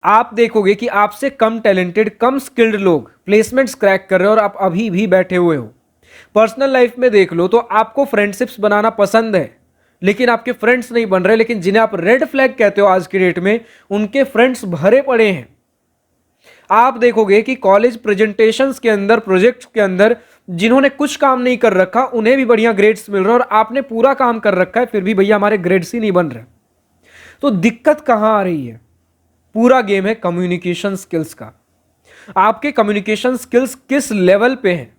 आप देखोगे कि आपसे कम टैलेंटेड, कम स्किल्ड लोग प्लेसमेंट्स क्रैक कर रहे हैं और आप अभी भी बैठे हुए हो। पर्सनल लाइफ में देख लो तो आपको फ्रेंडशिप्स बनाना पसंद है, लेकिन आपके फ्रेंड्स नहीं बन रहे। लेकिन जिन्हें आप रेड फ्लैग कहते हो आज की डेट में, उनके फ्रेंड्स भरे पड़े हैं। आप देखोगे कि कॉलेज प्रेजेंटेशंस के अंदर, प्रोजेक्ट्स के अंदर जिन्होंने कुछ काम नहीं कर रखा उन्हें भी बढ़िया ग्रेड्स मिल रहे हैं, और आपने पूरा काम कर रखा है फिर भी भैया हमारे ग्रेड्स ही नहीं बन रहे। तो दिक्कत कहां आ रही है? पूरा गेम है कम्युनिकेशन स्किल्स का। आपके कम्युनिकेशन स्किल्स किस लेवल पे हैं,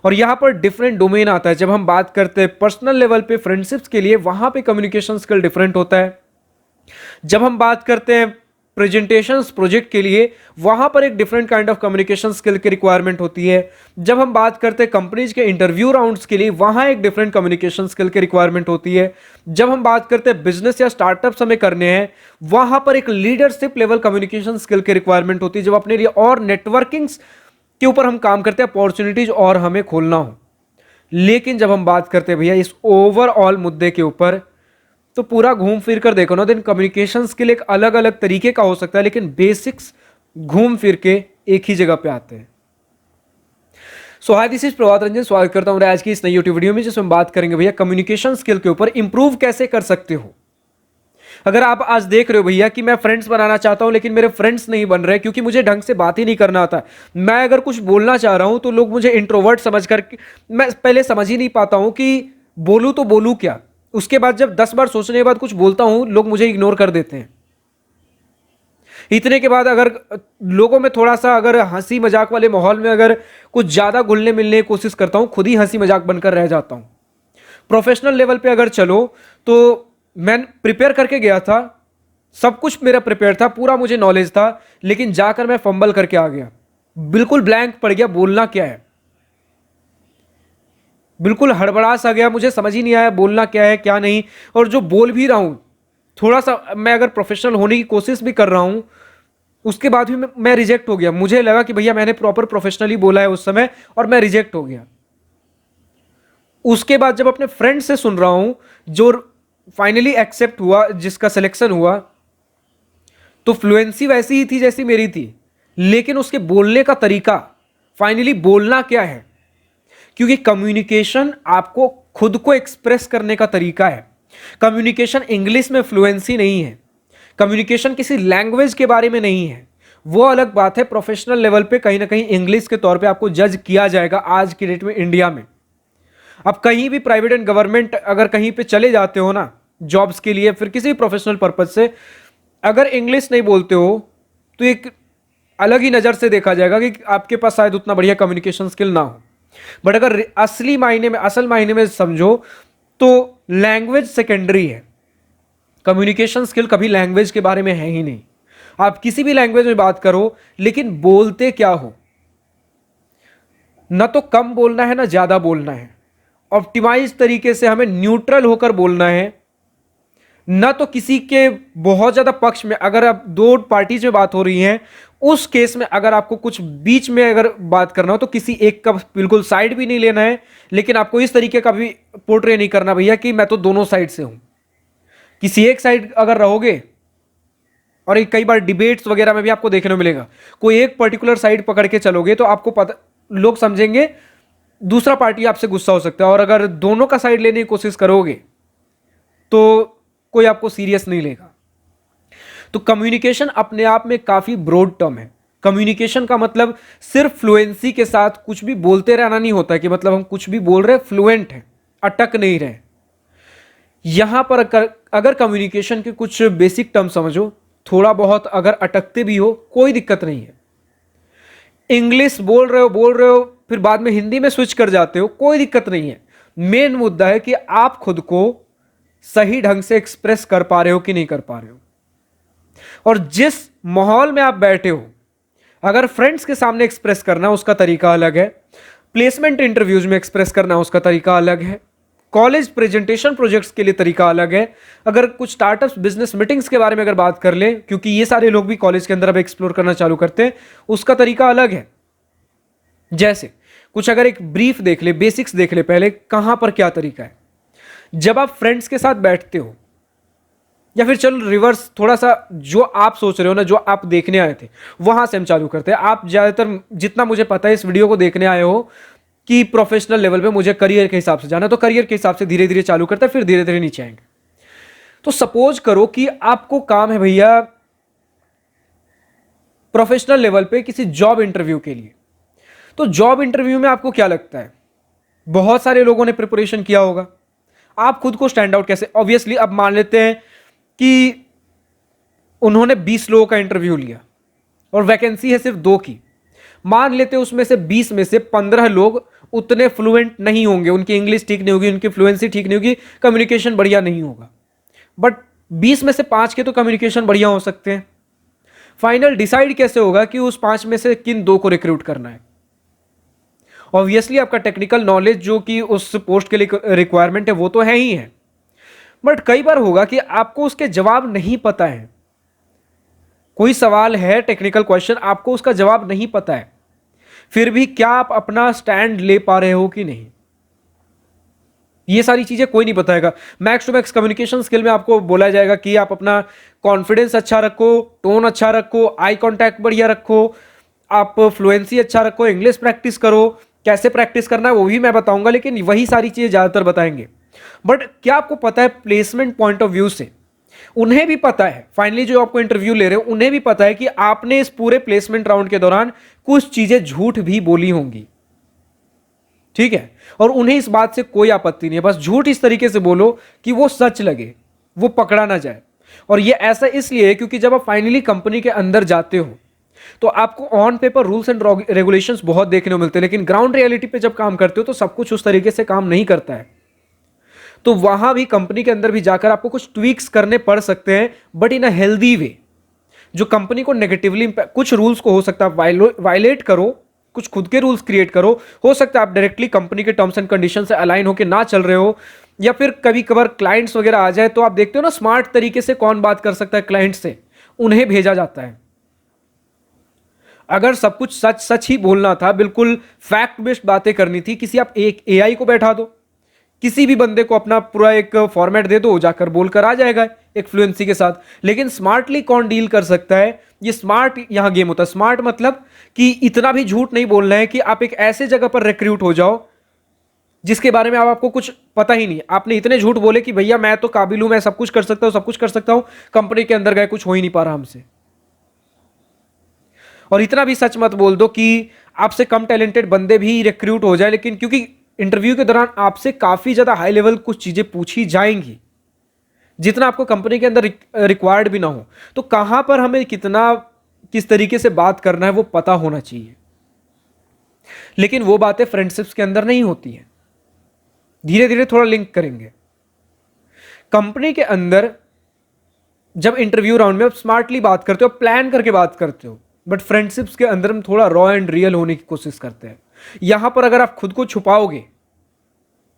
और यहां पर डिफरेंट डोमेन आता है। जब हम बात करते हैं पर्सनल लेवल पे फ्रेंडशिप्स के लिए, वहां पे कम्युनिकेशन स्किल डिफरेंट होता है। जब हम बात करते हैं प्रेजेंटेशंस प्रोजेक्ट के लिए, वहां पर एक different kind of communication skill की रिक्वायरमेंट होती है। जब हम बात करते हैं कंपनीज के इंटरव्यू राउंड्स के लिए, वहां एक डिफरेंट कम्युनिकेशन स्किल की रिक्वायरमेंट होती है। जब हम बात करते हैं बिजनेस या स्टार्टअप्स हमें करने हैं, वहां पर एक लीडरशिप लेवल कम्युनिकेशन स्किल की रिक्वायरमेंट होती है। जब अपने लिए और नेटवर्किंग्स के ऊपर हम काम करते हैं, अपॉर्चुनिटीज और हमें खोलना हो। लेकिन जब हम बात करते हैं भैया इस ओवरऑल मुद्दे के ऊपर, तो पूरा घूम फिर कर देखो ना, देन कम्युनिकेशन स्किल एक अलग अलग तरीके का हो सकता है, लेकिन बेसिक्स घूम फिर के एक ही जगह पे आते हैं। सो हाय, दिस इज प्रभात रंजन। स्वागत करता हूं आज की इस नई यूट्यूब वीडियो में, जिसमें बात करेंगे भैया कम्युनिकेशन स्किल के ऊपर इंप्रूव कैसे कर सकते हो। अगर आप आज देख रहे हो भैया कि मैं फ्रेंड्स बनाना चाहता हूं लेकिन मेरे फ्रेंड्स नहीं बन रहे क्योंकि मुझे ढंग से बात ही नहीं करना आता, मैं अगर कुछ बोलना चाह रहा हूं तो लोग मुझे इंट्रोवर्ट समझ कर, मैं पहले समझ ही नहीं पाता हूं कि बोलूं तो बोलूं क्या। उसके बाद जब 10 बार सोचने के बाद कुछ बोलता हूं, लोग मुझे इग्नोर कर देते हैं। इतने के बाद अगर लोगों में थोड़ा सा अगर हंसी मजाक वाले माहौल में अगर कुछ ज्यादा घुलने मिलने की कोशिश करता हूं, खुद ही हंसी मजाक बनकर रह जाता हूं। प्रोफेशनल लेवल पे अगर चलो तो मैं प्रिपेयर करके गया था, सब कुछ मेरा प्रिपेयर था, पूरा मुझे नॉलेज था, लेकिन जाकर मैं फंबल करके आ गया, बिल्कुल ब्लैंक पड़ गया। बोलना क्या है, बिल्कुल हड़बड़ा सा गया, मुझे समझ ही नहीं आया बोलना क्या है क्या नहीं। और जो बोल भी रहा हूं, थोड़ा सा मैं अगर प्रोफेशनल होने की कोशिश भी कर रहा हूं, उसके बाद भी मैं रिजेक्ट हो गया। मुझे लगा कि भैया मैंने प्रॉपर प्रोफेशनली बोला है उस समय, और मैं रिजेक्ट हो गया। उसके बाद जब अपने फ्रेंड से सुन रहा हूं, जो फाइनली एक्सेप्ट हुआ, जिसका सिलेक्शन हुआ, तो फ्लुएंसी वैसी ही थी जैसी मेरी थी, लेकिन उसके बोलने का तरीका, फाइनली बोलना क्या है, क्योंकि कम्युनिकेशन आपको खुद को एक्सप्रेस करने का तरीका है। कम्युनिकेशन इंग्लिश में फ्लुएंसी नहीं है, कम्युनिकेशन किसी लैंग्वेज के बारे में नहीं है। वो अलग बात है, प्रोफेशनल लेवल पे कहीं ना कहीं इंग्लिश के तौर पे आपको जज किया जाएगा आज की डेट में इंडिया में। अब कहीं भी प्राइवेट एंड गवर्नमेंट अगर कहीं पे चले जाते हो ना, जॉब्स के लिए फिर किसी भी प्रोफेशनल पर्पज से, अगर इंग्लिश नहीं बोलते हो तो एक अलग ही नजर से देखा जाएगा कि आपके पास शायद उतना बढ़िया कम्युनिकेशन स्किल ना हो। बट अगर असली मायने में, असल मायने में समझो तो लैंग्वेज सेकेंडरी है, कम्युनिकेशन स्किल कभी लैंग्वेज के बारे में है ही नहीं। आप किसी भी लैंग्वेज में बात करो, लेकिन बोलते क्या हो। ना तो कम बोलना है ना ज्यादा बोलना है, ऑप्टिमाइज तरीके से हमें न्यूट्रल होकर बोलना है। ना तो किसी के बहुत ज्यादा पक्ष में, अगर आप दो पार्टीज में बात हो रही है, उस केस में अगर आपको कुछ बीच में अगर बात करना हो तो किसी एक का बिल्कुल साइड भी नहीं लेना है, लेकिन आपको इस तरीके का भी पोर्ट्रे नहीं करना भैया कि मैं तो दोनों साइड से हूं। किसी एक साइड अगर रहोगे, और एक कई बार डिबेट्स वगैरह में भी आपको देखने को मिलेगा, कोई एक पर्टिकुलर साइड पकड़ के चलोगे तो आपको पता, लोग समझेंगे दूसरा पार्टी आपसे गुस्सा हो सकता है। और अगर दोनों का साइड लेने की कोशिश करोगे तो कोई आपको सीरियस नहीं लेगा। तो कम्युनिकेशन अपने आप में काफी ब्रॉड टर्म है। कम्युनिकेशन का मतलब सिर्फ फ्लुएंसी के साथ कुछ भी बोलते रहना नहीं होता है कि मतलब हम कुछ भी बोल रहे हैं, फ्लुएंट है, अटक नहीं रहे। यहां पर अगर कम्युनिकेशन के कुछ बेसिक टर्म समझो, थोड़ा बहुत अगर अटकते भी हो कोई दिक्कत नहीं है। इंग्लिश बोल रहे हो फिर बाद में हिंदी में स्विच कर जाते हो, कोई दिक्कत नहीं है। मेन मुद्दा है कि आप खुद को सही ढंग से एक्सप्रेस कर पा रहे हो कि नहीं कर पा रहे हो। और जिस माहौल में आप बैठे हो, अगर फ्रेंड्स के सामने एक्सप्रेस करना उसका तरीका अलग है, प्लेसमेंट इंटरव्यूज में एक्सप्रेस करना उसका तरीका अलग है, कॉलेज प्रेजेंटेशन प्रोजेक्ट्स के लिए तरीका अलग है, अगर कुछ स्टार्टअप्स बिजनेस मीटिंग्स के बारे में अगर बात कर ले, क्योंकि ये सारे लोग भी कॉलेज के अंदर अब एक्सप्लोर करना चालू करते हैं, उसका तरीका अलग है। जैसे कुछ अगर एक ब्रीफ देख ले, बेसिक्स देख ले, पहले कहां पर क्या तरीका है। जब आप फ्रेंड्स के साथ बैठते हो, या फिर चल रिवर्स थोड़ा सा, जो आप सोच रहे हो ना, जो आप देखने आए थे वहां से हम चालू करते हैं। आप ज्यादातर, जितना मुझे पता है, इस वीडियो को देखने आए हो कि प्रोफेशनल लेवल पे मुझे करियर के हिसाब से जाना, तो करियर के हिसाब से धीरे धीरे चालू करते हैं, फिर धीरे धीरे नीचे आएंगे। तो सपोज करो कि आपको काम है भैया प्रोफेशनल लेवल पे किसी जॉब इंटरव्यू के लिए। तो जॉब इंटरव्यू में आपको क्या लगता है, बहुत सारे लोगों ने प्रिपरेशन किया होगा, आप खुद को स्टैंड आउट कैसे, ऑब्वियसली अब मान लेते हैं कि उन्होंने 20 लोगों का इंटरव्यू लिया और वैकेंसी है सिर्फ 2 की। मान लेते हैं उसमें से 20 में से 15 लोग उतने फ्लुएंट नहीं होंगे, उनकी इंग्लिश ठीक नहीं होगी, उनकी फ्लुएंसी ठीक नहीं होगी, कम्युनिकेशन बढ़िया नहीं होगा। बट 20 में से 5 के तो कम्युनिकेशन बढ़िया हो सकते हैं। फाइनल डिसाइड कैसे होगा कि उस 5 में से किन 2 को रिक्रूट करना है? ऑब्वियसली आपका टेक्निकल नॉलेज जो कि उस पोस्ट के लिए रिक्वायरमेंट है वो तो है ही है, बट कई बार होगा कि आपको उसके जवाब नहीं पता है। कोई सवाल है, टेक्निकल क्वेश्चन, आपको उसका जवाब नहीं पता है, फिर भी क्या आप अपना स्टैंड ले पा रहे हो कि नहीं, ये सारी चीजें कोई नहीं बताएगा। Max to max communication skill में आपको बोला जाएगा कि आप अपना कॉन्फिडेंस अच्छा रखो, टोन अच्छा रखो, आई कांटेक्ट बढ़िया रखो, आप फ्लुएंसी अच्छा रखो, इंग्लिश प्रैक्टिस करो। कैसे प्रैक्टिस करना है वो भी मैं बताऊंगा, लेकिन वही सारी चीजें ज्यादातर बताएंगे। बट क्या आपको पता है प्लेसमेंट पॉइंट ऑफ व्यू से उन्हें भी पता है, फाइनली जो आपको इंटरव्यू ले रहे हो उन्हें भी पता है कि आपने इस पूरे प्लेसमेंट राउंड के दौरान कुछ चीजें झूठ भी बोली होंगी, ठीक है, और उन्हें इस बात से कोई आपत्ति नहीं है। बस झूठ इस तरीके से बोलो कि वो सच लगे, वो पकड़ा ना जाए। और ये ऐसा इसलिए है क्योंकि जब आप फाइनली कंपनी के अंदर जाते हो तो आपको on paper rules and regulations बहुत देखने को मिलते हैं, लेकिन ग्राउंड रियलिटी पे जब काम करते हो तो सब कुछ उस तरीके से काम नहीं करता है। तो वहां भी कंपनी के अंदर भी जाकर आपको कुछ ट्वीक्स करने पड़ सकते हैं, but in a healthy way, जो कंपनी को नेगेटिवली, कुछ रूल्स को हो सकता है वायलेट करो, कुछ खुद के रूल्स क्रिएट करो, हो सकता है आप डायरेक्टली कंपनी के टर्म्स एंड कंडीशन से अलाइन होकर ना चल रहे हो, या फिर कभी कभार क्लाइंट्स वगैरह आ जाए तो आप देखते हो ना स्मार्ट तरीके से कौन बात कर सकता है क्लाइंट से, उन्हें भेजा जाता है। अगर सब कुछ सच सच ही बोलना था, बिल्कुल फैक्ट बेस्ड बातें करनी थी, किसी आप एक एआई को बैठा दो, किसी भी बंदे को अपना पूरा एक फॉर्मेट दे दो, जाकर बोलकर आ जाएगा एक फ्लुएंसी के साथ। लेकिन स्मार्टली कौन डील कर सकता है, ये स्मार्ट यहां गेम होता है। स्मार्ट मतलब कि इतना भी झूठ नहीं बोलना है कि आप एक ऐसे जगह पर रिक्रूट हो जाओ जिसके बारे में आपको कुछ पता ही नहीं। आपने इतने झूठ बोले कि भैया मैं तो काबिल हूं, मैं सब कुछ कर सकता हूं, सब कुछ कर सकता हूं, कंपनी के अंदर गए कुछ हो ही नहीं पा रहा हमसे। और इतना भी सच मत बोल दो कि आपसे कम टैलेंटेड बंदे भी रिक्रूट हो जाए, लेकिन क्योंकि इंटरव्यू के दौरान आपसे काफी ज्यादा हाई लेवल कुछ चीजें पूछी जाएंगी जितना आपको कंपनी के अंदर रिक्वायर्ड भी ना हो, तो कहां पर हमें कितना किस तरीके से बात करना है वो पता होना चाहिए। लेकिन वो बातें फ्रेंडशिप्स के अंदर नहीं होती है। धीरे धीरे थोड़ा लिंक करेंगे। कंपनी के अंदर जब इंटरव्यू राउंड में आप स्मार्टली बात करते हो, प्लान करके बात करते हो, बट फ्रेंडशिप्स के अंदर हम थोड़ा रॉ एंड रियल होने की कोशिश करते हैं। यहां पर अगर आप खुद को छुपाओगे,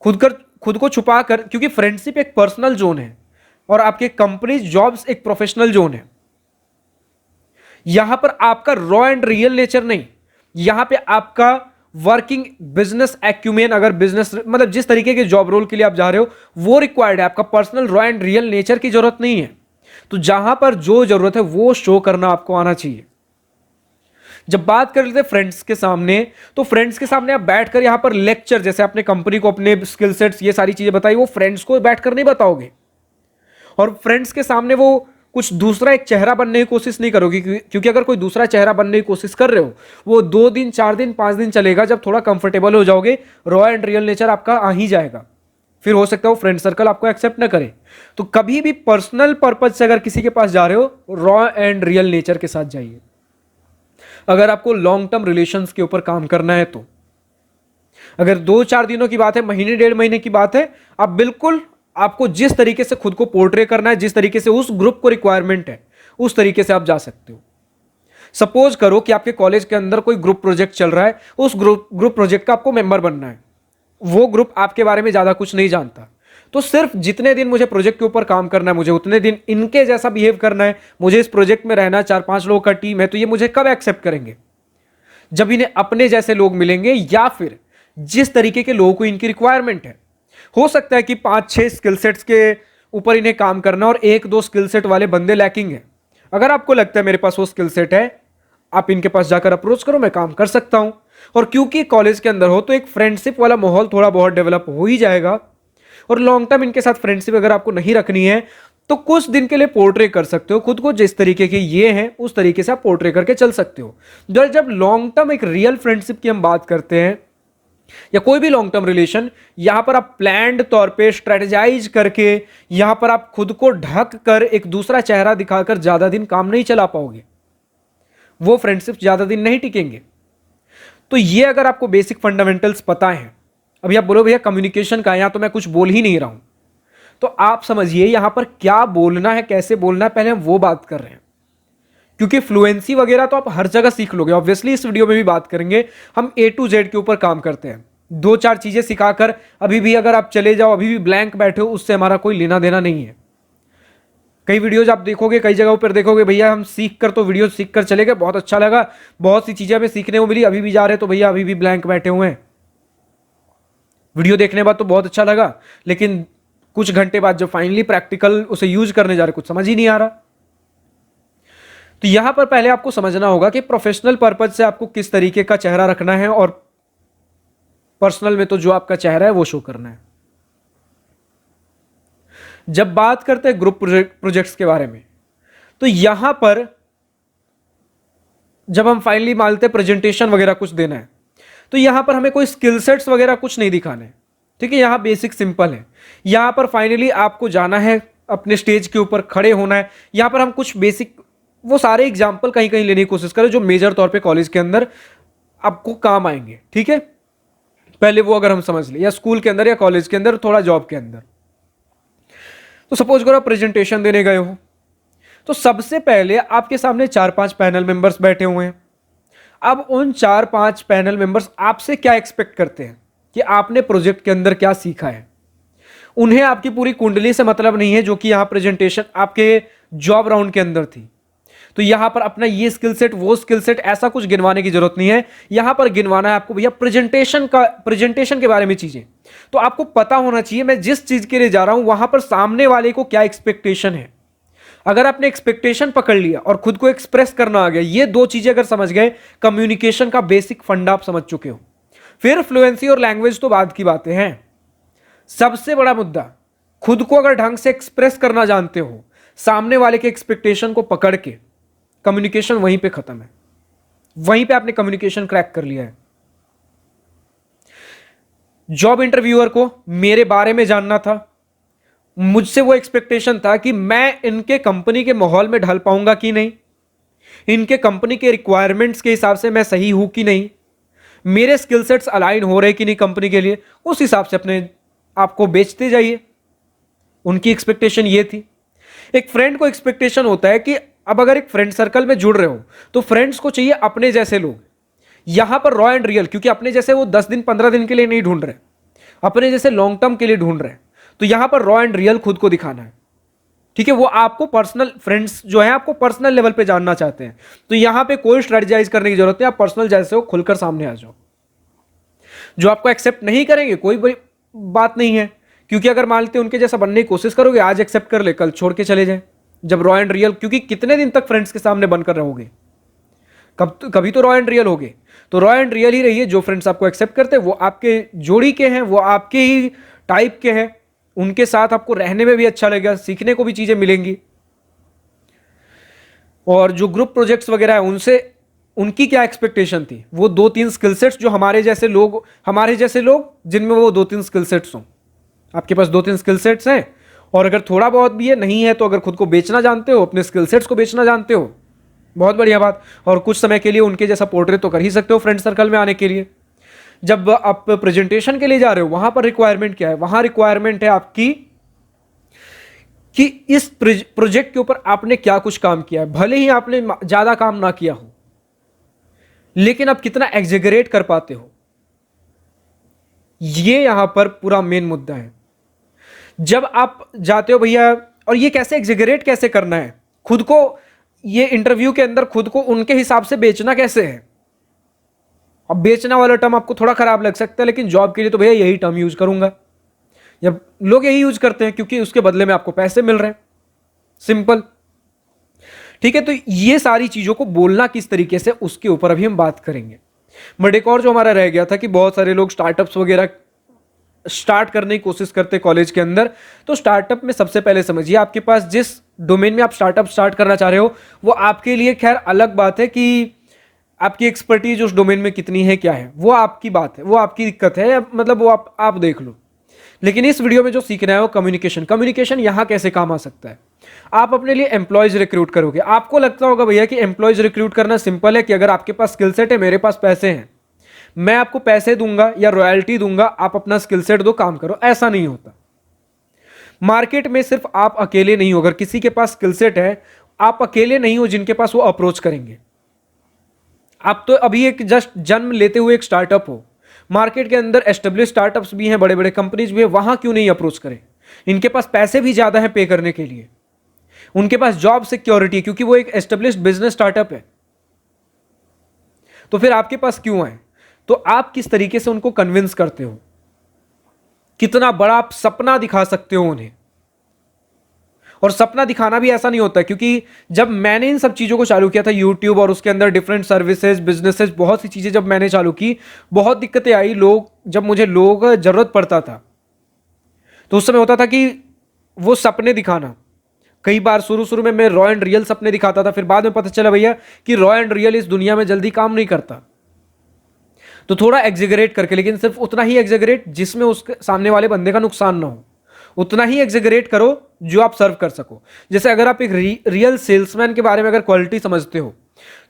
खुद को छुपा कर, क्योंकि फ्रेंडशिप एक पर्सनल जोन है और आपके कंपनी जॉब्स एक प्रोफेशनल जोन है। यहां पर आपका रॉ एंड रियल नेचर नहीं, यहां पे आपका वर्किंग बिजनेस एक्यूमेन, अगर बिजनेस मतलब जिस तरीके के जॉब रोल के लिए आप जा रहे हो वो रिक्वायर्ड है। आपका personal raw and real nature की जरूरत नहीं है। तो जहां पर जो जरूरत है वो शो करना आपको आना चाहिए। जब बात कर लेते हैं फ्रेंड्स के सामने, तो फ्रेंड्स के सामने आप बैठकर यहां पर लेक्चर, जैसे आपने कंपनी को अपने स्किल सेट्स ये सारी चीजें बताई, वो फ्रेंड्स को बैठकर नहीं बताओगे। और फ्रेंड्स के सामने वो कुछ दूसरा एक चेहरा बनने की कोशिश नहीं करोगे, क्योंकि अगर कोई दूसरा चेहरा बनने की कोशिश कर रहे हो वो 2 दिन 4 दिन 5 दिन चलेगा। जब थोड़ा कंफर्टेबल हो जाओगे रॉ एंड रियल नेचर आपका आ ही जाएगा। फिर हो सकता है वो फ्रेंड सर्कल आपको एक्सेप्ट ना करे। तो कभी भी पर्सनल पर्पज से अगर किसी के पास जा रहे हो, रॉ एंड रियल नेचर के साथ जाइए। अगर आपको लॉन्ग टर्म रिलेशंस के ऊपर काम करना है तो, अगर 2-4 दिनों की बात है, महीने 1.5 महीने की बात है, आप बिल्कुल, आपको जिस तरीके से खुद को पोर्ट्रे करना है, जिस तरीके से उस ग्रुप को रिक्वायरमेंट है, उस तरीके से आप जा सकते हो। सपोज करो कि आपके कॉलेज के अंदर कोई ग्रुप प्रोजेक्ट चल रहा है, उस ग्रुप प्रोजेक्ट का आपको मेंबर बनना है। वो ग्रुप आपके बारे में ज्यादा कुछ नहीं जानता, तो सिर्फ जितने दिन मुझे प्रोजेक्ट के ऊपर काम करना है, मुझे उतने दिन इनके जैसा बिहेव करना है, मुझे इस प्रोजेक्ट में रहना, 4-5 लोगों का टीम है, तो ये मुझे कब एक्सेप्ट करेंगे? जब इन्हें अपने जैसे लोग मिलेंगे, या फिर जिस तरीके के लोगों को इनकी रिक्वायरमेंट है। हो सकता है कि 5-6 स्किल सेट्स के ऊपर इन्हें काम करना और एक दो स्किल सेट वाले बंदे लैकिंग है। अगर आपको लगता है मेरे पास वो स्किल सेट है, आप इनके पास जाकर अप्रोच करो, मैं काम कर सकता हूं। और क्योंकि कॉलेज के अंदर हो तो एक फ्रेंडशिप वाला माहौल थोड़ा बहुत डेवलप हो ही जाएगा। और लॉन्ग टर्म इनके साथ फ्रेंडशिप अगर आपको नहीं रखनी है तो कुछ दिन के लिए पोर्ट्रे कर सकते हो खुद को, जिस तरीके के ये हैं उस तरीके से आप पोर्ट्रे करके चल सकते हो। जब लॉन्ग टर्म एक रियल फ्रेंडशिप की हम बात करते हैं या कोई भी लॉन्ग टर्म रिलेशन, यहां पर आप प्लान्ड तौर पे स्ट्रेटेजाइज करके यहां पर आप खुद को ढक कर एक दूसरा चेहरा दिखाकर ज्यादा दिन काम नहीं चला पाओगे, वो फ्रेंडशिप ज्यादा दिन नहीं टिकेंगे। तो ये अगर आपको बेसिक फंडामेंटल्स पता है, अभी आप बोलो भैया कम्युनिकेशन का, यहां तो मैं कुछ बोल ही नहीं रहा हूं, तो आप समझिए यहां पर क्या बोलना है, कैसे बोलना है, पहले हम वो बात कर रहे हैं। क्योंकि फ्लुएंसी वगैरह तो आप हर जगह सीख लोगे, ऑब्वियसली इस वीडियो में भी बात करेंगे, हम A to Z के ऊपर काम करते हैं। दो चार चीजें सिखाकर अभी भी अगर आप चले जाओ, अभी भी ब्लैंक बैठे हो, उससे हमारा कोई लेना देना नहीं है। कई वीडियोज आप देखोगे, कई जगहों पर देखोगे भैया हम सीख कर तो वीडियो सीख कर चले गए, बहुत अच्छा लगा, बहुत सी चीजें हमें सीखने को मिली, अभी भी जा रहे तो भैया अभी भी ब्लैंक बैठे हुए हैं। वीडियो देखने के बाद तो बहुत अच्छा लगा, लेकिन कुछ घंटे बाद जब फाइनली प्रैक्टिकल उसे यूज करने जा रहे कुछ समझ ही नहीं आ रहा। तो यहां पर पहले आपको समझना होगा कि प्रोफेशनल पर्पज से आपको किस तरीके का चेहरा रखना है और पर्सनल में तो जो आपका चेहरा है वो शो करना है। जब बात करते हैं ग्रुप प्रोजेक्ट्स के बारे में, तो यहां पर जब हम फाइनली मानते हैं प्रेजेंटेशन वगैरह कुछ देना है, तो यहां पर हमें कोई स्किल सेट्स वगैरह कुछ नहीं दिखाने, ठीक है। यहां बेसिक सिंपल है, यहां पर फाइनली आपको जाना है, अपने स्टेज के ऊपर खड़े होना है। यहां पर हम कुछ बेसिक वो सारे एग्जाम्पल कहीं कहीं लेने की कोशिश करें जो मेजर तौर पे कॉलेज के अंदर आपको काम आएंगे, ठीक है। पहले वो अगर हम समझ ले, या स्कूल के अंदर या कॉलेज के अंदर, थोड़ा जॉब के अंदर। तो सपोज करो आप प्रेजेंटेशन देने गए हो, तो सबसे पहले आपके सामने 4-5 पैनल मेंबर्स बैठे हुए हैं। अब उन 4-5 पैनल मेंबर्स आपसे क्या एक्सपेक्ट करते हैं कि आपने प्रोजेक्ट के अंदर क्या सीखा है। उन्हें आपकी पूरी कुंडली से मतलब नहीं है जो कि यहां प्रेजेंटेशन आपके जॉब राउंड के अंदर थी। तो यहां पर अपना ये स्किल सेट वो स्किल सेट ऐसा कुछ गिनवाने की जरूरत नहीं है। यहां पर गिनवाना है आपको भैया प्रेजेंटेशन के बारे में चीजें। तो आपको पता होना चाहिए मैं जिस चीज के लिए जा रहा हूं वहां पर सामने वाले को क्या एक्सपेक्टेशन है। अगर आपने एक्सपेक्टेशन पकड़ लिया और खुद को एक्सप्रेस करना आ गया, ये दो चीजें अगर समझ गए, कम्युनिकेशन का बेसिक फंडा आप समझ चुके हो। फिर फ्लुएंसी और लैंग्वेज तो बाद की बातें हैं। सबसे बड़ा मुद्दा, खुद को अगर ढंग से एक्सप्रेस करना जानते हो, सामने वाले के एक्सपेक्टेशन को पकड़ के, कम्युनिकेशन वहीं पे खत्म है, वहीं पे आपने कम्युनिकेशन क्रैक कर लिया है। जॉब इंटरव्यूअर को मेरे बारे में जानना था, मुझसे वो एक्सपेक्टेशन था कि मैं इनके कंपनी के माहौल में ढल पाऊंगा कि नहीं, इनके कंपनी के रिक्वायरमेंट्स के हिसाब से मैं सही हूं कि नहीं, मेरे स्किल सेट्स अलाइन हो रहे कि नहीं कंपनी के लिए, उस हिसाब से अपने आपको बेचते जाइए। उनकी एक्सपेक्टेशन ये थी। एक फ्रेंड को एक्सपेक्टेशन होता है कि अब अगर एक फ्रेंड सर्कल में जुड़ रहे हो तो फ्रेंड्स को चाहिए अपने जैसे लोग। यहां पर रॉ एंड रियल, क्योंकि अपने जैसे वो 10 दिन 15 दिन के लिए नहीं ढूंढ रहे, अपने जैसे लॉन्ग टर्म के लिए ढूंढ रहे हैं। तो यहां पर रॉ एंड रियल खुद को दिखाना है, ठीक है। वो आपको पर्सनल फ्रेंड्स जो है आपको पर्सनल लेवल पे जानना चाहते हैं। तो यहां पे कोई स्ट्रेटेजाइज करने की जरूरत नहीं, आप पर्सनल जैसे हो खुलकर सामने आ जाओ। जो आपको एक्सेप्ट नहीं करेंगे कोई बड़ी बात नहीं है, क्योंकि अगर मान लेते उनके जैसा बनने की कोशिश करोगे, आज एक्सेप्ट कर ले कल छोड़ के चले जाए। जब रॉ एंड रियल, क्योंकि कितने दिन तक फ्रेंड्स के सामने बनकर रहोगे, कभी तो रॉ एंड रियल होगे। तो रॉ एंड रियल ही रहिए। जो फ्रेंड्स आपको एक्सेप्ट करते हैं वो आपके जोड़ी के हैं, वो आपके ही टाइप के हैं, उनके साथ आपको रहने में भी अच्छा लगेगा, सीखने को भी चीजें मिलेंगी। और जो ग्रुप प्रोजेक्ट्स वगैरह है उनसे उनकी क्या एक्सपेक्टेशन थी, वो 2-3 स्किल सेट्स जो हमारे जैसे लोग जिनमें वो 2-3 स्किल सेट्स हों। आपके पास 2-3 स्किल सेट्स हैं, और अगर थोड़ा बहुत भी है नहीं है तो अगर खुद को बेचना जानते हो, अपने स्किल सेट्स को बेचना जानते हो, बहुत बढ़िया बात। और कुछ समय के लिए उनके जैसा पोर्ट्रेट तो कर ही सकते हो फ्रेंड सर्कल में आने के लिए। जब आप प्रेजेंटेशन के लिए जा रहे हो वहां पर रिक्वायरमेंट क्या है, वहां रिक्वायरमेंट है आपकी कि इस प्रोजेक्ट के ऊपर आपने क्या कुछ काम किया है। भले ही आपने ज्यादा काम ना किया हो, लेकिन आप कितना एग्जेगरेट कर पाते हो, ये यहां पर पूरा मेन मुद्दा है। जब आप जाते हो भैया, और ये कैसे एग्जेगरेट कैसे करना है खुद को, ये इंटरव्यू के अंदर खुद को उनके हिसाब से बेचना कैसे है। अब बेचना वाला टर्म आपको थोड़ा खराब लग सकता है, लेकिन जॉब के लिए तो भैया यही टर्म यूज करूंगा, या लोग यही यूज करते हैं क्योंकि उसके बदले में आपको पैसे मिल रहे हैं, सिंपल। ठीक है, तो ये सारी चीजों को बोलना किस तरीके से, उसके ऊपर अभी हम बात करेंगे। बट एक और जो हमारा रह गया था कि बहुत सारे लोग स्टार्टअप्स वगैरह स्टार्ट करने की कोशिश करते कॉलेज के अंदर। तो स्टार्टअप में सबसे पहले समझिए, आपके पास जिस डोमेन में आप स्टार्टअप स्टार्ट करना चाह रहे हो वो आपके लिए खैर अलग बात है कि आपकी एक्सपर्टीज उस डोमेन में कितनी है, क्या है, वो आपकी बात है, वो आपकी दिक्कत है, मतलब वो आप देख लो। लेकिन इस वीडियो में जो सीखना है वो कम्युनिकेशन। कम्युनिकेशन यहां कैसे काम आ सकता है। आप अपने लिए एम्प्लॉयज रिक्रूट करोगे, आपको लगता होगा भैया कि एम्प्लॉयज रिक्रूट करना सिंपल है कि अगर आपके पास स्किल सेट है, मेरे पास पैसे हैं, मैं आपको पैसे दूंगा या रॉयल्टी दूंगा, आप अपना स्किल सेट दो, काम करो। ऐसा नहीं होता। मार्केट में सिर्फ आप अकेले नहीं हो, अगर किसी के पास स्किल सेट है, आप अकेले नहीं हो जिनके पास वो अप्रोच करेंगे। आप तो अभी एक जस्ट जन्म लेते हुए एक स्टार्टअप हो, मार्केट के अंदर एस्टेब्लिश स्टार्टअप्स भी हैं, बड़े बड़े कंपनीज भी हैं, वहां क्यों नहीं अप्रोच करें। इनके पास पैसे भी ज्यादा हैं पे करने के लिए, उनके पास जॉब सिक्योरिटी है क्योंकि वो एक एस्टेब्लिश बिजनेस स्टार्टअप है। तो फिर आपके पास क्यों आए। तो आप किस तरीके से उनको कन्विंस करते हो, कितना बड़ा आप सपना दिखा सकते हो उन्हें। और सपना दिखाना भी ऐसा नहीं होता, क्योंकि जब मैंने इन सब चीजों को चालू किया था, यूट्यूब और उसके अंदर डिफरेंट सर्विसेज, बिजनेसेस, बहुत सी चीजें जब मैंने चालू की, बहुत दिक्कतें आई। जब मुझे लोग जरूरत पड़ता था तो उस समय होता था कि वो सपने दिखाना, कई बार शुरू शुरू में मैं रॉ एंड रियल सपने दिखाता था, फिर बाद में पता चला भैया कि रॉ एंड रियल इस दुनिया में जल्दी काम नहीं करता। तो थोड़ा एग्जेगरेट करके, लेकिन सिर्फ उतना ही एग्जेगरेट जिसमें उसके सामने वाले बंदे का नुकसान ना हो, उतना ही एग्जेगरेट करो जो आप सर्व कर सको। जैसे अगर आप एक रियल सेल्समैन के बारे में अगर क्वालिटी समझते हो,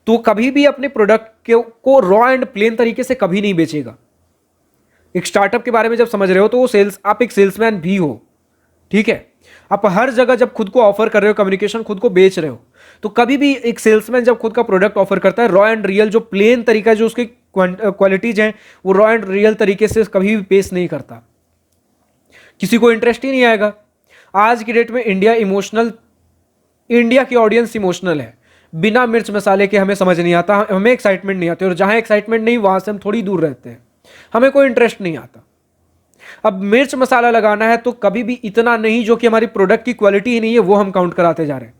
तो कभी भी अपने प्रोडक्ट को रॉ एंड प्लेन तरीके से कभी नहीं बेचेगा। एक स्टार्टअप के बारे में जब समझ रहे हो तो वो आप एक सेल्समैन भी हो, ठीक है। आप हर जगह जब खुद को ऑफर कर रहे हो, कम्युनिकेशन खुद को बेच रहे हो, तो कभी भी एक सेल्समैन जब खुद का प्रोडक्ट ऑफर करता है, रॉ एंड रियल जो प्लेन तरीका, जो उसकी क्वालिटीज हैं, वो रॉ एंड रियल तरीके से कभी भी पेश नहीं करता। किसी को इंटरेस्ट ही नहीं आएगा। आज की डेट में इंडिया की ऑडियंस इमोशनल है। बिना मिर्च मसाले के हमें समझ नहीं आता, हमें एक्साइटमेंट नहीं आती, और जहां एक्साइटमेंट नहीं वहां से हम थोड़ी दूर रहते हैं, हमें कोई इंटरेस्ट नहीं आता। अब मिर्च मसाला लगाना है तो कभी भी इतना नहीं जो कि हमारी प्रोडक्ट की क्वालिटी ही नहीं है वो हम काउंट कराते जा रहे हैं।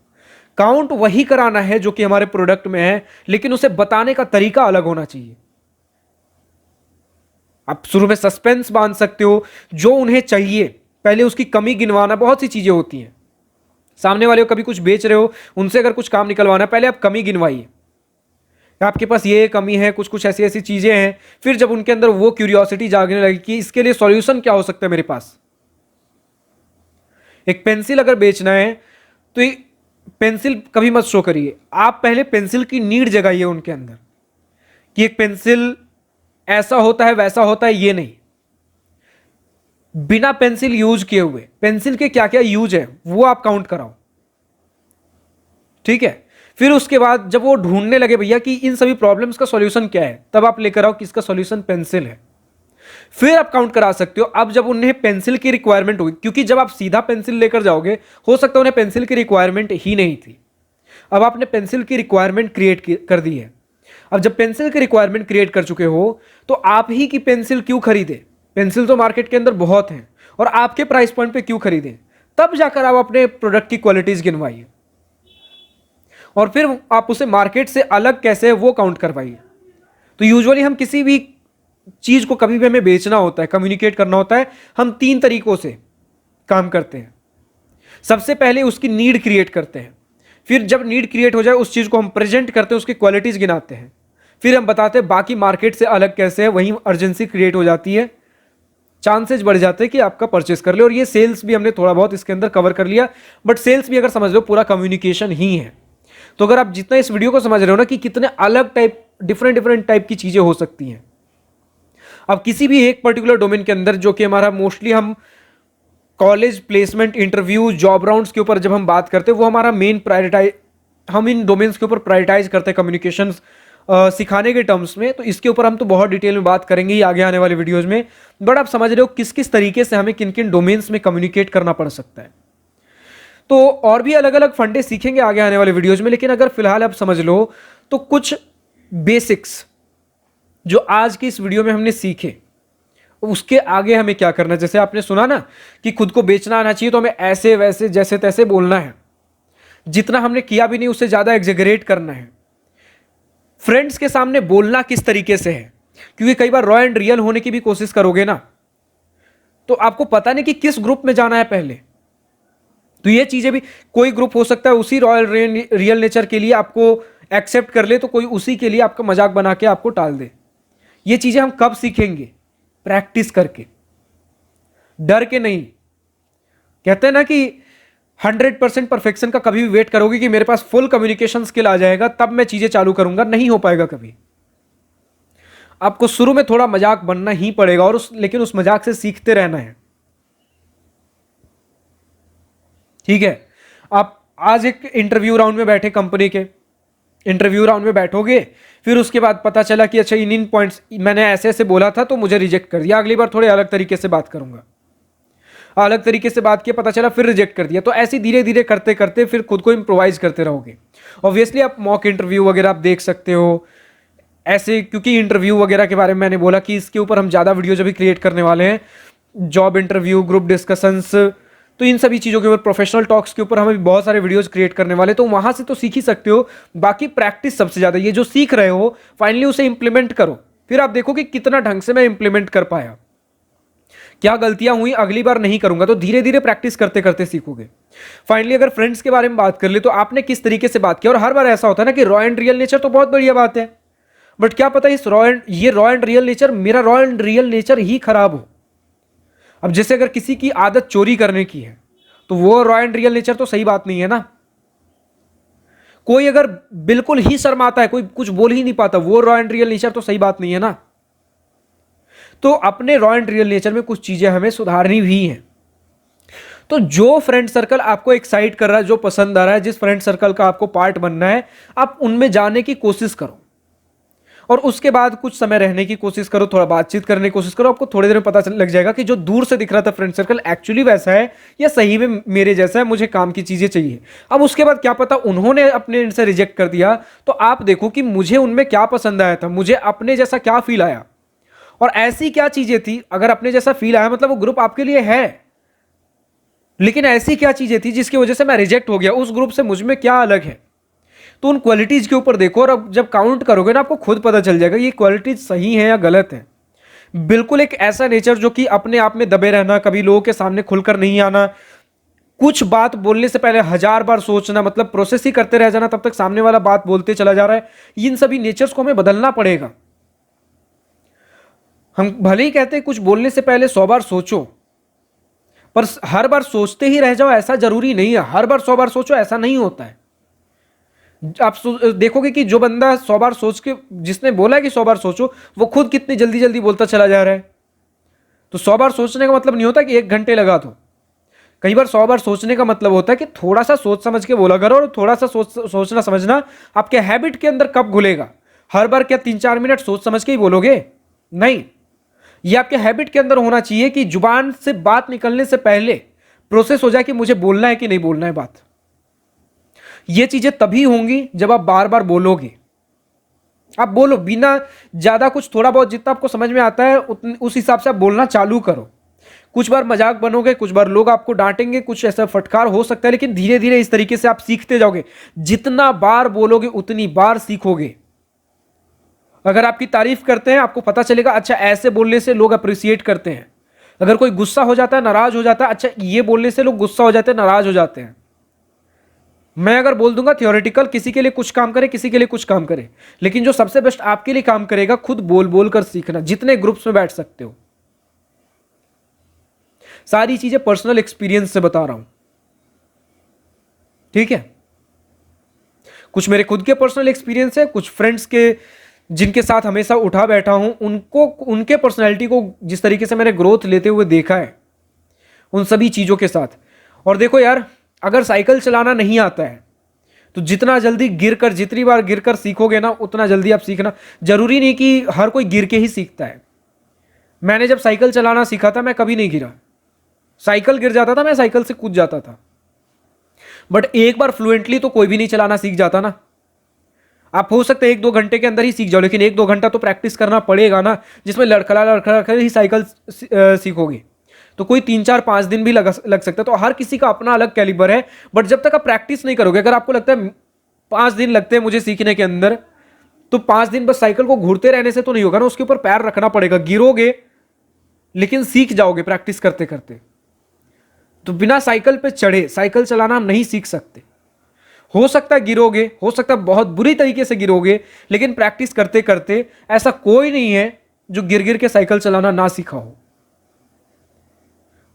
काउंट वही कराना है जो कि हमारे प्रोडक्ट में है, लेकिन उसे बताने का तरीका अलग होना चाहिए। आप शुरू में सस्पेंस बांध सकते हो जो उन्हें चाहिए, पहले उसकी कमी गिनवाना, बहुत सी चीजें होती हैं। सामने वाले को कभी कुछ बेच रहे हो, उनसे अगर कुछ काम निकलवाना है, पहले आप कमी गिनवाइए, आपके पास ये कमी है, कुछ कुछ ऐसी ऐसी चीजें हैं। फिर जब उनके अंदर वो क्यूरियोसिटी जागने लगी कि इसके लिए सॉल्यूशन क्या हो सकता है मेरे पास। एक पेंसिल अगर बेचना है तो पेंसिल कभी मत शो करिए, आप पहले पेंसिल की नीड जगाइए उनके अंदर कि एक पेंसिल ऐसा होता है, वैसा होता है, ये नहीं। बिना पेंसिल यूज किए हुए पेंसिल के क्या क्या यूज है वो आप काउंट कराओ, ठीक है। फिर उसके बाद जब वो ढूंढने लगे भैया कि इन सभी प्रॉब्लम्स का सॉल्यूशन क्या है, तब आप लेकर आओ कि इसका सॉल्यूशन पेंसिल है। फिर आप काउंट करा सकते हो। अब जब उन्हें पेंसिल की रिक्वायरमेंट होगी, क्योंकि जब आप सीधा पेंसिल लेकर जाओगे, हो सकता है उन्हें पेंसिल की रिक्वायरमेंट ही नहीं थी, अब आपने पेंसिल की रिक्वायरमेंट क्रिएट कर दी है। अब जब पेंसिल की रिक्वायरमेंट क्रिएट कर चुके हो तो आप ही की पेंसिल क्यों खरीदे, पेंसिल तो मार्केट के अंदर बहुत हैं, और आपके प्राइस पॉइंट पे क्यों खरीदें। तब जाकर आप अपने प्रोडक्ट की क्वालिटीज गिनवाइए, और फिर आप उसे मार्केट से अलग कैसे है वो काउंट करवाइए। तो यूजुअली हम किसी भी चीज को कभी भी हमें बेचना होता है, कम्युनिकेट करना होता है, हम 3 तरीकों से काम करते हैं। सबसे पहले उसकी नीड क्रिएट करते हैं, फिर जब नीड क्रिएट हो जाए उस चीज को हम प्रेजेंट करते हैं, उसकी क्वालिटीज गिनाते हैं, फिर हम बताते हैं बाकी मार्केट से अलग कैसे है। वहीं अर्जेंसी क्रिएट हो जाती है, चांसेस बढ़ जाते हैं कि आपका परचेस कर ले। और ये सेल्स भी हमने थोड़ा बहुत इसके अंदर कवर कर लिया, बट सेल्स भी अगर समझ लो पूरा कम्युनिकेशन ही है। तो अगर आप जितना इस वीडियो को समझ रहे हो ना कि कितने अलग टाइप, डिफरेंट टाइप की चीजें हो सकती हैं। अब किसी भी एक पर्टिकुलर डोमेन के अंदर, जो कि हमारा मोस्टली हम college placement, interview, job rounds के ऊपर जब हम बात करते हैं, वो हमारा मेन प्रायोरिटाइज, हम इन डोमेन्स के ऊपर प्रायोरिटाइज करते हैं कम्युनिकेशन सिखाने के टर्म्स में। तो इसके ऊपर हम तो बहुत डिटेल में बात करेंगे ही आगे आने वाले वीडियोज में, बट आप समझ रहे हो किस किस तरीके से हमें किन किन डोमेन्स में कम्युनिकेट करना पड़ सकता है। तो और भी अलग अलग फंडे सीखेंगे आगे आने वाले वीडियोज में, लेकिन अगर फिलहाल आप समझ लो तो कुछ बेसिक्स जो आज की इस वीडियो में हमने सीखे, उसके आगे हमें क्या करना है। जैसे आपने सुना ना कि खुद को बेचना आना चाहिए, तो हमें ऐसे वैसे जैसे तैसे बोलना है, जितना हमने किया भी नहीं उससे ज्यादा एग्जेगरेट करना है। फ्रेंड्स के सामने बोलना किस तरीके से है, क्योंकि कई बार रॉ एंड रियल होने की भी कोशिश करोगे ना, तो आपको पता नहीं कि किस ग्रुप में जाना है पहले। तो ये चीजें भी, कोई ग्रुप हो सकता है उसी रॉयल रियल नेचर के लिए आपको एक्सेप्ट कर ले, तो कोई उसी के लिए आपका मजाक बना के आपको टाल दे। ये चीजें हम कब सीखेंगे? प्रैक्टिस करके, डर के नहीं। कहते हैं ना कि 100% परफेक्शन का कभी भी वेट करोगे कि मेरे पास फुल कम्युनिकेशन स्किल आ जाएगा तब मैं चीजें चालू करूंगा, नहीं हो पाएगा कभी। आपको शुरू में थोड़ा मजाक बनना ही पड़ेगा, और लेकिन उस मजाक से सीखते रहना है। ठीक है, आप आज एक इंटरव्यू राउंड में बैठे, कंपनी के इंटरव्यू राउंड में बैठोगे, फिर उसके बाद पता चला कि अच्छा इन पॉइंट्स मैंने ऐसे ऐसे बोला था तो मुझे रिजेक्ट कर दिया, अगली बार थोड़े अलग तरीके से बात करूंगा, अलग तरीके से बात किया, पता चला फिर रिजेक्ट कर दिया। तो ऐसे धीरे धीरे करते करते फिर खुद को इंप्रोवाइज करते रहोगे। ऑब्वियसली आप मॉक इंटरव्यू वगैरह आप देख सकते हो ऐसे, क्योंकि इंटरव्यू वगैरह के बारे में मैंने बोला कि इसके ऊपर हम ज़्यादा वीडियो जो भी क्रिएट करने वाले हैं, जॉब इंटरव्यू, ग्रुप डिस्कशंस, तो इन सभी चीज़ों के ऊपर, प्रोफेशनल टॉक्स के ऊपर हम अभी बहुत सारे वीडियोस क्रिएट करने वाले, तो वहाँ से तो सीख ही सकते हो। बाकी प्रैक्टिस सबसे ज़्यादा, ये जो सीख रहे हो फाइनली उसे इंप्लीमेंट करो, फिर आप देखो कि कितना ढंग से मैं इंप्लीमेंट कर पाया, क्या गलतियां हुई, अगली बार नहीं करूंगा। तो धीरे धीरे प्रैक्टिस करते करते सीखोगे। फाइनली अगर फ्रेंड्स के बारे में बात कर ले, तो आपने किस तरीके से बात किया, और हर बार ऐसा होता है ना कि रॉ एंड रियल नेचर तो बहुत बढ़िया बात है, बट क्या पता इस रॉ एंड रियल नेचर, मेरा रॉ एंड रियल नेचर ही खराब हो। अब जैसे अगर किसी की आदत चोरी करने की है, तो वो रॉ एंड रियल नेचर तो सही बात नहीं है ना। कोई अगर बिल्कुल ही शर्माता है, कोई कुछ बोल ही नहीं पाता, वो रॉ एंड रियल नेचर तो सही बात नहीं है ना। तो अपने रॉ एंड रियल नेचर में कुछ चीजें हमें सुधारनी भी हैं। तो जो फ्रेंड सर्कल आपको एक्साइट कर रहा है, जो पसंद आ रहा है, जिस फ्रेंड सर्कल का आपको पार्ट बनना है, आप उनमें जाने की कोशिश करो, और उसके बाद कुछ समय रहने की कोशिश करो, थोड़ा बातचीत करने की कोशिश करो। आपको थोड़ी देर में पता लग जाएगा कि जो दूर से दिख रहा था फ्रेंड सर्कल एक्चुअली वैसा है या सही में मेरे जैसा है, मुझे काम की चीजें चाहिए। अब उसके बाद क्या पता उन्होंने अपने एंड से रिजेक्ट कर दिया, तो आप देखो कि मुझे उनमें क्या पसंद आया था, मुझे अपने जैसा क्या फील आया, और ऐसी क्या चीजें थी। अगर अपने जैसा फील आया मतलब वो ग्रुप आपके लिए है, लेकिन ऐसी क्या चीजें थी जिसकी वजह से मैं रिजेक्ट हो गया, उस ग्रुप से मुझ में क्या अलग है। तो उन क्वालिटीज के ऊपर देखो, और अब जब काउंट करोगे ना, आपको खुद पता चल जाएगा ये क्वालिटीज सही है या गलत है। बिल्कुल एक ऐसा नेचर जो कि अपने आप में दबे रहना, कभी लोगों के सामने खुलकर नहीं आना, कुछ बात बोलने से पहले 1000 बार सोचना, मतलब प्रोसेस ही करते रह जाना तब तक सामने वाला बात बोलते चला जा रहा है, इन सभी नेचर्स को हमें बदलना पड़ेगा। हम भले ही कहते हैं कुछ बोलने से पहले 100 बार सोचो, पर हर बार सोचते ही रह जाओ ऐसा जरूरी नहीं है। हर बार 100 बार सोचो ऐसा नहीं होता है। आप देखोगे कि जो बंदा 100 बार सोच के, जिसने बोला है कि 100 बार सोचो, वो खुद कितनी जल्दी जल्दी बोलता चला जा रहा है। तो 100 बार सोचने का मतलब नहीं होता कि 1 घंटे लगा दो। कई बार 100 बार सोचने का मतलब होता है कि थोड़ा सा सोच समझ के बोला करो, और थोड़ा सा सोचना समझना आपके हैबिट के अंदर कब घुलेगा। हर बार क्या 3-4 मिनट सोच समझ के ही बोलोगे? नहीं, ये आपके हैबिट के अंदर होना चाहिए कि जुबान से बात निकलने से पहले प्रोसेस हो जाए कि मुझे बोलना है कि नहीं बोलना है बात। ये चीजें तभी होंगी जब आप बार बार बोलोगे। आप बोलो बिना ज्यादा कुछ, थोड़ा बहुत जितना आपको समझ में आता है उस हिसाब से आप बोलना चालू करो। कुछ बार मजाक बनोगे, कुछ बार लोग आपको डांटेंगे, कुछ ऐसा फटकार हो सकता है, लेकिन धीरे धीरे इस तरीके से आप सीखते जाओगे। जितना बार बोलोगे उतनी बार सीखोगे। अगर आपकी तारीफ करते हैं, आपको पता चलेगा अच्छा ऐसे बोलने से लोग अप्रिसिएट करते हैं। अगर कोई गुस्सा हो जाता है, नाराज हो जाता है, अच्छा ये बोलने से लोग गुस्सा हो जाते हैं, नाराज हो जाते हैं। मैं अगर बोल दूंगा थियोरेटिकल, किसी के लिए कुछ काम करे, किसी के लिए कुछ काम करे, लेकिन जो सबसे बेस्ट आपके लिए काम करेगा, खुद बोल बोल कर सीखना। जितने ग्रुप्स में बैठ सकते हो, सारी चीजें पर्सनल एक्सपीरियंस से बता रहा हूं, ठीक है। कुछ मेरे खुद के पर्सनल एक्सपीरियंस है, कुछ फ्रेंड्स के जिनके साथ हमेशा उठा बैठा हूं, उनको, उनके पर्सनैलिटी को जिस तरीके से मैंने ग्रोथ लेते हुए देखा है, उन सभी चीजों के साथ। और देखो यार, अगर साइकिल चलाना नहीं आता है तो जितना जल्दी गिरकर, जितनी बार गिरकर सीखोगे ना, उतना जल्दी आप सीखना। जरूरी नहीं कि हर कोई गिर के ही सीखता है। मैंने जब साइकिल चलाना सीखा था, मैं कभी नहीं गिरा। साइकिल गिर जाता था, मैं साइकिल से कूद जाता था, बट एक बार फ्लुएंटली तो कोई भी नहीं चलाना सीख जाता ना। आप हो सकता है 1-2 घंटे के अंदर ही सीख जाओ, लेकिन 1-2 घंटा तो प्रैक्टिस करना पड़ेगा ना, जिसमें लड़खड़ा लड़खड़ा कर ही साइकिल सीखोगे। तो कोई 3-4-5 दिन भी लग सकता है। तो हर किसी का अपना अलग कैलिबर है, बट जब तक आप प्रैक्टिस नहीं करोगे, अगर आपको लगता है 5 दिन लगते हैं मुझे सीखने के अंदर, तो 5 दिन बस साइकिल को घूरते रहने से तो नहीं होगा ना, उसके ऊपर पैर रखना पड़ेगा। गिरोगे लेकिन सीख जाओगे प्रैक्टिस करते करते। तो बिना साइकिल पे चढ़े साइकिल चलाना हम नहीं सीख सकते। हो सकता है गिरोगे, हो सकता है बहुत बुरी तरीके से गिरोगे, लेकिन प्रैक्टिस करते करते ऐसा कोई नहीं है जो गिर गिर के साइकिल चलाना ना सीखा हो।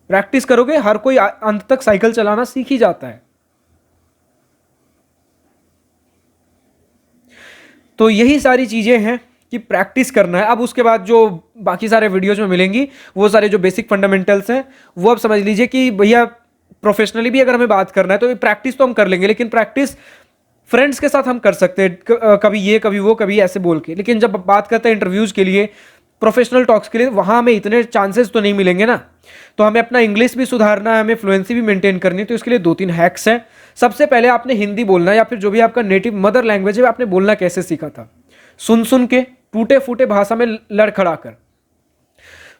प्रैक्टिस करोगे हर कोई अंत तक साइकिल चलाना सीख ही जाता है। तो यही सारी चीजें हैं कि प्रैक्टिस करना है। अब उसके बाद जो बाकी सारे वीडियोज में मिलेंगी, वो सारे जो बेसिक फंडामेंटल्स हैं वो अब समझ लीजिए कि भैया प्रोफेशनली भी अगर हमें बात करना है तो प्रैक्टिस तो हम कर लेंगे, लेकिन प्रैक्टिस फ्रेंड्स के साथ हम कर सकते हैं, कभी ये कभी वो कभी ऐसे बोल के। लेकिन जब बात करते हैं इंटरव्यूज के लिए, प्रोफेशनल टॉक्स के लिए, वहां हमें इतने चांसेस तो नहीं मिलेंगे ना। तो हमें अपना इंग्लिश भी सुधारना है, हमें फ्लुएंसी भी मेंटेन करनी है। तो इसके लिए 2-3 हैक्स हैं। सबसे पहले आपने हिंदी बोलना है, या फिर जो भी आपका नेटिव मदर लैंग्वेज है आपने बोलना कैसे सीखा था, सुन सुन के, टूटे फूटे भाषा में लड़खड़ा कर।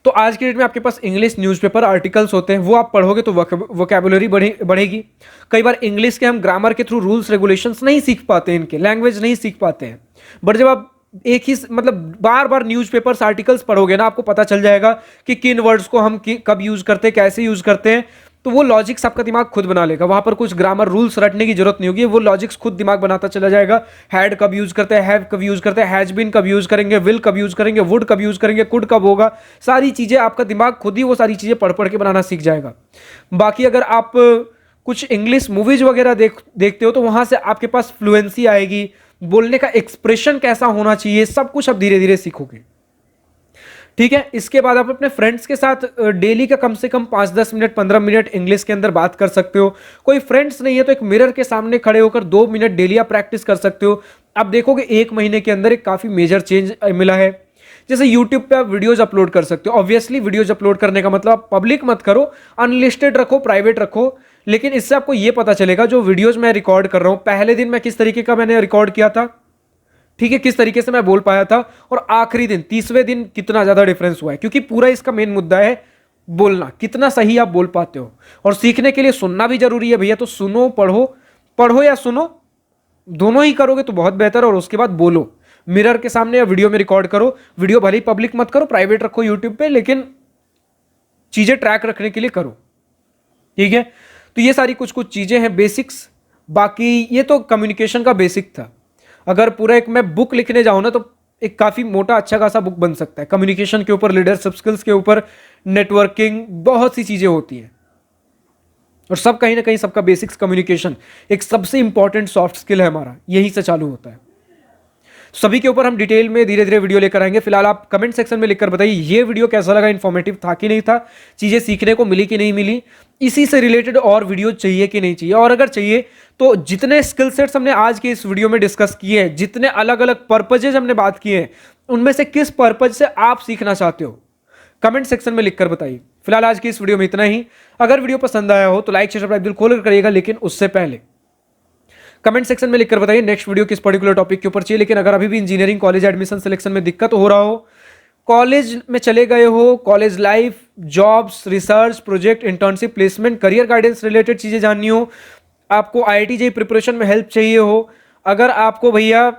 तो आज के डेट में आपके पास इंग्लिश न्यूज़पेपर आर्टिकल्स होते हैं, वो आप पढ़ोगे तो वोकैबुलरी बढ़ेगी। कई बार इंग्लिश के हम ग्रामर के थ्रू रूल्स रेगुलेशंस नहीं सीख पाते, इनके लैंग्वेज नहीं सीख पाते हैं। बट जब आप एक ही मतलब बार बार न्यूज़पेपर्स आर्टिकल्स पढ़ोगे ना, आपको पता चल जाएगा कि किन वर्ड्स को हम कब यूज करते हैं, कैसे यूज करते हैं। तो वो लॉजिक्स आपका दिमाग खुद बना लेगा, वहां पर कुछ ग्रामर रूल्स रटने की जरूरत नहीं होगी, वो लॉजिक्स खुद दिमाग बनाता चला जाएगा। हैड कब यूज करते हैं, हैव कब यूज करते हैं, हैज बीन कब यूज करेंगे, विल कब यूज करेंगे, वुड कब यूज करेंगे, कुड कब होगा। सारी चीजें आपका दिमाग खुद ही वो सारी चीजें पढ़ पढ़ के बनाना सीख जाएगा। बाकी अगर आप कुछ इंग्लिश मूवीज वगैरह देखते हो तो वहां से आपके पास फ्लुएंसी आएगी, बोलने का एक्सप्रेशन कैसा होना चाहिए, सब कुछ आप धीरे धीरे सीखोगे। ठीक है। इसके बाद आप अपने फ्रेंड्स के साथ डेली का कम से कम 5-10 मिनट 15 मिनट इंग्लिश के अंदर बात कर सकते हो। कोई फ्रेंड्स नहीं है तो एक मिरर के सामने खड़े होकर 2 मिनट डेली आप प्रैक्टिस कर सकते हो। आप देखोगे 1 महीने के अंदर एक काफी मेजर चेंज मिला है। जैसे यूट्यूब पे आप वीडियोज अपलोड कर सकते हो। ऑब्वियसली वीडियोज अपलोड करने का मतलब आप पब्लिक मत करो, अनलिस्टेड रखो, प्राइवेट रखो, लेकिन इससे आपको यह पता चलेगा जो वीडियोज मैं रिकॉर्ड कर रहा हूं, पहले दिन मैं किस तरीके का मैंने रिकॉर्ड किया था, ठीक है, किस तरीके से मैं बोल पाया था, और आखिरी दिन 30वें दिन कितना ज्यादा डिफरेंस हुआ है। क्योंकि पूरा इसका मेन मुद्दा है बोलना, कितना सही आप बोल पाते हो। और सीखने के लिए सुनना भी जरूरी है भैया। तो सुनो, पढ़ो, पढ़ो या सुनो, दोनों ही करोगे तो बहुत बेहतर। और उसके बाद बोलो, मिरर के सामने या वीडियो में रिकॉर्ड करो। वीडियो भले ही पब्लिक मत करो, प्राइवेट रखो यूट्यूब पे, लेकिन चीजें ट्रैक रखने के लिए करो। ठीक है। तो ये सारी कुछ कुछ चीजें हैं बेसिक्स। बाकी ये तो कम्युनिकेशन का बेसिक था। अगर पूरा एक मैं बुक लिखने जाऊं ना तो एक काफी मोटा अच्छा खासा बुक बन सकता है। कम्युनिकेशन के ऊपर, लीडरशिप स्किल्स के ऊपर, नेटवर्किंग, बहुत सी चीजें होती हैं। और सब कहीं ना कहीं सबका बेसिक्स कम्युनिकेशन एक सबसे इंपॉर्टेंट सॉफ्ट स्किल है हमारा, यही से चालू होता है। सभी के ऊपर हम डिटेल में धीरे धीरे वीडियो लेकर आएंगे। फिलहाल आप कमेंट सेक्शन में लिखकर बताइए ये वीडियो कैसा लगा, इन्फॉर्मेटिव था कि नहीं था, चीजें सीखने को मिली कि नहीं मिली, इसी से रिलेटेड और वीडियो चाहिए कि नहीं चाहिए। और अगर चाहिए तो जितने स्किल सेट्स हमने आज के इस वीडियो में डिस्कस किए हैं, जितने अलग अलग पर्पजेज हमने बात किए हैं, उनमें से किस पर्पज से आप सीखना चाहते हो, कमेंट सेक्शन में लिखकर बताइए। फिलहाल आज की इस वीडियो में इतना ही। अगर वीडियो पसंद आया हो तो लाइक शेयर सब्सक्राइब बिल्कुल करिएगा, लेकिन उससे पहले कमेंट सेक्शन में लिखकर बताइए नेक्स्ट वीडियो किस पर्टिकुलर टॉपिक के ऊपर चाहिए। लेकिन अगर अभी भी इंजीनियरिंग कॉलेज एडमिशन सिलेक्शन में दिक्कत हो रहा हो, कॉलेज में चले गए हो, college life, jobs, research, project, internship, placement, career guidance related चीजें जाननी हो, आपको IIT JEE प्रिपरेशन में हेल्प चाहिए हो, अगर आपको भैया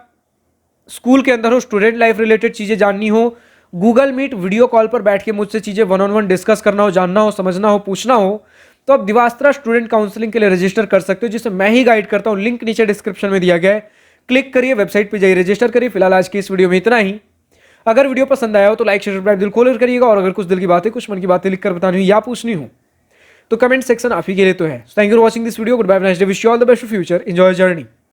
स्कूल के अंदर हो स्टूडेंट लाइफ रिलेटेड चीजें जाननी हो, गूगल मीट वीडियो कॉल पर बैठ के मुझसे चीजें 1-on-1 डिस्कस करना हो, जानना हो, समझना हो, पूछना हो, तो आप दिवास्त्रा स्टूडेंट काउंसलिंग के लिए रजिस्टर कर सकते हो, जिसे मैं ही गाइड करता हूं। लिंक नीचे डिस्क्रिप्शन में दिया गया है, क्लिक करिए, वेबसाइट पे जाइए, रजिस्टर करिए। फिलहाल आज की इस वीडियो में इतना ही। अगर वीडियो पसंद आया हो तो लाइक शेयर सब्सक्राइब दिल खोल करिएगा। और अगर कुछ दिल की बातें, कुछ मन की बातें लिखकर बतानी हो या पूछनी हो तो कमेंट सेक्शन आप ही के लिए तो है। Thank you for watching this video. Goodbye, nice day, wish you all the best for future, enjoy journey.